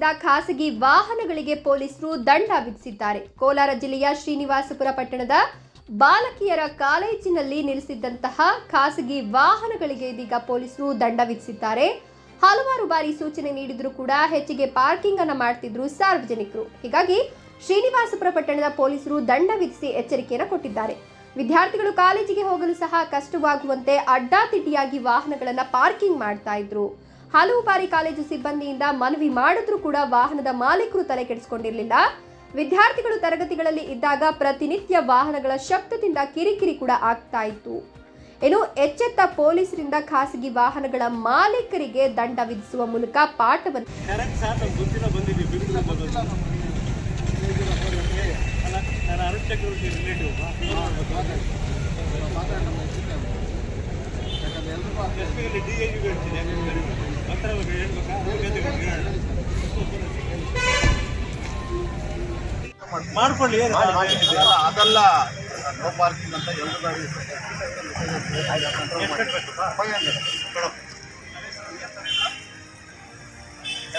ನಿಲ್ಲಿಸಿದ್ದ ಖಾಸಗಿ ವಾಹನಗಳಿಗೆ ಪೊಲೀಸರು ದಂಡ ವಿಧಿಸಿದ್ದಾರೆ. ಕೋಲಾರ ಜಿಲ್ಲೆಯ ಶ್ರೀನಿವಾಸಪುರ ಪಟ್ಟಣದ ಬಾಲಕಿಯರ ಕಾಲೇಜಿನಲ್ಲಿ ನಿಲ್ಲಿಸಿದ್ದಂತಹ ಖಾಸಗಿ ವಾಹನಗಳಿಗೆ ಇದೀಗ ಪೊಲೀಸರು ದಂಡ ವಿಧಿಸಿದ್ದಾರೆ. ಹಲವಾರು ಬಾರಿ ಸೂಚನೆ ನೀಡಿದರೂ ಕೂಡ ಹೆಚ್ಚಿಗೆ ಪಾರ್ಕಿಂಗ್ ಅನ್ನು ಮಾಡ್ತಿದ್ರು ಸಾರ್ವಜನಿಕರು. ಹೀಗಾಗಿ ಶ್ರೀನಿವಾಸಪುರ ಪಟ್ಟಣದ ಪೊಲೀಸರು ದಂಡ ವಿಧಿಸಿ ಎಚ್ಚರಿಕೆಯನ್ನು ಕೊಟ್ಟಿದ್ದಾರೆ. ವಿದ್ಯಾರ್ಥಿಗಳು ಕಾಲೇಜಿಗೆ ಹೋಗಲು ಸಹ ಕಷ್ಟವಾಗುವಂತೆ ಅಡ್ಡಾದಿಡ್ಡಿಯಾಗಿ ವಾಹನಗಳನ್ನು ಪಾರ್ಕಿಂಗ್ ಮಾಡ್ತಾ ಇದ್ರು. ಹಲವು ಬಾರಿ ಕಾಲೇಜು ಸಿಬ್ಬಂದಿಯಿಂದ ಮನವಿ ಮಾಡಿದ್ರೂ ಕೂಡ ವಾಹನದ ಮಾಲೀಕರು ತಲೆ ಕೆಡಿಸಿಕೊಂಡಿರಲಿಲ್ಲ. ವಿದ್ಯಾರ್ಥಿಗಳು ತರಗತಿಗಳಲ್ಲಿ ಇದ್ದಾಗ ಪ್ರತಿನಿತ್ಯ ವಾಹನಗಳ ಶಬ್ದದಿಂದ ಕಿರಿಕಿರಿ ಕೂಡ ಆಗ್ತಾ ಇತ್ತು. ಇನ್ನು ಎಚ್ಚೆತ್ತ ಪೊಲೀಸರಿಂದ ಖಾಸಗಿ ವಾಹನಗಳ ಮಾಲೀಕರಿಗೆ ದಂಡ ವಿಧಿಸುವ ಮೂಲಕ ಪಾಠವನ್ನು ಮಾಡ್ಕೊಳ್ಳಿ. ಅದಲ್ಲ ನೋ ಪಾರ್ಕಿಂಗ್ ಅಂತ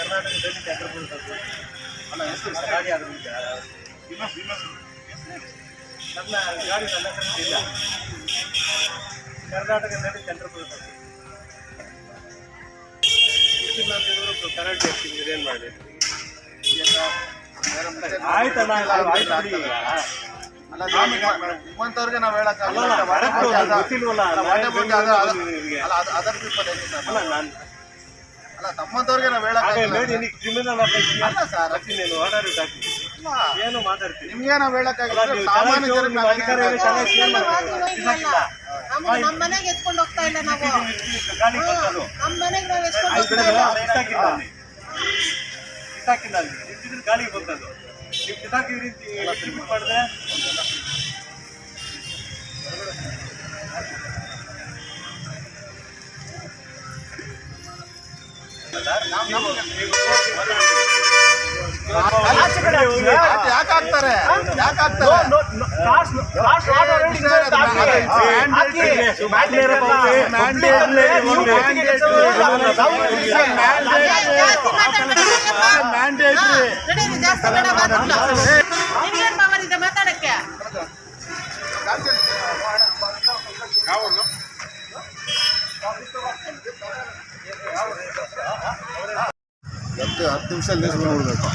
ಎಲ್ಲ ಗಾಡಿ ಅಲ್ಲ ಎಷ್ಟು ಗಾಡಿ ಆದ್ರೆ ನನ್ನ ಗಾಡಿ ನನ್ನ ಇಲ್ಲ ಕರ್ನಾಟಕದಲ್ಲಿ ಸೆಂಟ್ರಲ್ ಕರೆಂಟ್ ಇರ್ತೀನಿ ಏನ್ ಮಾಡಿ ಆಯ್ತಲ್ಲ ನಿಮ್ಮಂತವ್ರಿಗೆ ನಾವು ಹೇಳಕ್ಕಾಗಲ್ಲ. ಅಲ್ಲ ತಮ್ಮಂತವ್ರಿಗೆ ನಾವು ಹೇಳಕ್ಕಾಗಲ್ಲ. ಏನು ಮಾತಾಡ್ತೀವಿ ನಿಮ್ಗೆ ನಾವು ಹೇಳಕ್ಕಾಗಲ್ಲ. ಸಾಮಾನ್ಯ ಮನೆಗೆ ಎತ್ಕೊಂಡು ಹೋಗ್ತಾ ಇಲ್ಲ ನಾವು. ಗಾಳಿಗೆ ಬಂದದ್ದು ನೀವು ಕಿತಾಕಿದ್ರಿ ಮಾಡಿದ್ರೆ ಯಾಕಾಗ್ತಾರೆ ಮಾತಾಡಕ್ಕೆ 10 ನಿಮಿಷ ನಿಲ್ಲಿಸ್ಬಿಡ್ಬೇಕು.